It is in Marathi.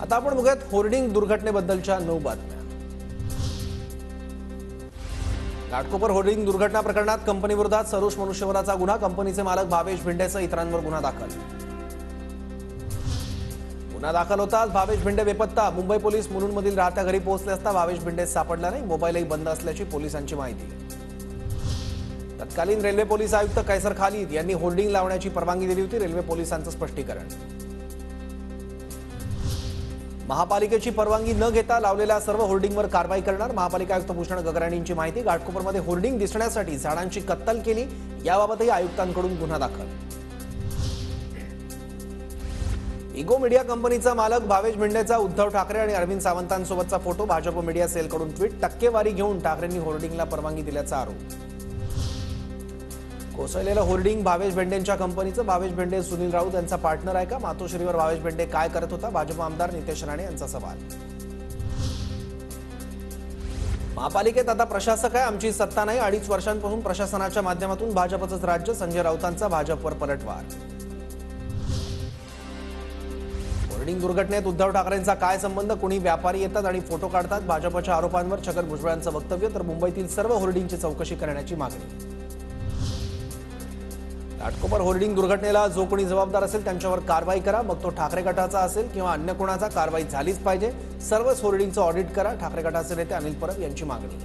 आता आपण बघूयात होर्डिंग दुर्घटनेबद्दलच्या 9 बातम्या। घाटकोपर होर्डिंग दुर्घटना प्रकरणात कंपनीविरोधात सरोष मनुष्यवधाचा गुन्हा, कंपनीचे मालक भावेश भिंडेसह इतरांवर गुन्हा दाखल। गुन्हा दाखल होताच भावेश भिंडे बेपत्ता, मुंबई पोलीस मुलुंडमधील राहत्या घरी पोहोचले असता भावेश भिंडे सापडला नाही, मोबाईलही बंद असल्याची पोलिसांची माहिती। तत्कालीन रेल्वे पोलीस आयुक्त कैसर खालिद यांनी होर्डिंग लावण्याची परवानगी दिली होती, रेल्वे पोलिसांचं स्पष्टीकरण। महापालिकेची परवानगी न घेता लावलेल्या सर्व होर्डिंगवर कारवाई करणार, महापालिका आयुक्त भूषण गगराणींची माहिती। घाटकोपरमध्ये होर्डिंग दिसण्यासाठी झाडांची कत्तल केली, याबाबतही आयुक्तांकडून गुन्हा दाखल। इगो मीडिया कंपनीचा मालक भावेश भिंडेचा उद्धव ठाकरे आणि अरविंद सावंतांसोबतचा फोटो, भाजप मीडिया सेलकडून ट्विट, टक्केवारी घेऊन ठाकरेंनी होर्डिंगला परवानगी दिल्याचा आरोप। कोसळलेलं होर्डिंग भावेश भिंडेंच्या कंपनीचं, भावेश भिंडे सुनील राऊत यांचा पार्टनर आहे का? मातोश्रीवर भावेश भिंडे काय करत होता? भाजप आमदार नितेश राणे यांचा सवाल। महापालिकेत आता प्रशासक आहे, आमची सत्ता नाही, 2.5 वर्षांपासून प्रशासनाच्या माध्यमातून भाजपचंच राज्य, संजय राऊतांचा भाजपवर पलटवार। होर्डिंग दुर्घटनेत उद्धव ठाकरेंचा काय संबंध? कोणी व्यापारी येतात आणि फोटो काढतात, भाजपच्या आरोपांवर छगन भुजबळांचं वक्तव्य, तर मुंबईतील सर्व होर्डिंगची चौकशी करण्याची मागणी। घाटकोपर होर्डिंग दुर्घटनेला जो कोणी जबाबदार असेल त्यांच्यावर कारवाई करा, मग तो ठाकरे गटाचा असेल किंवा अन्य कोणाचा, कारवाई झालीच पाहिजे। सर्वच होर्डिंगचं ऑडिट करा, ठाकरे गटाचे नेते अनिल परब यांची मागणी।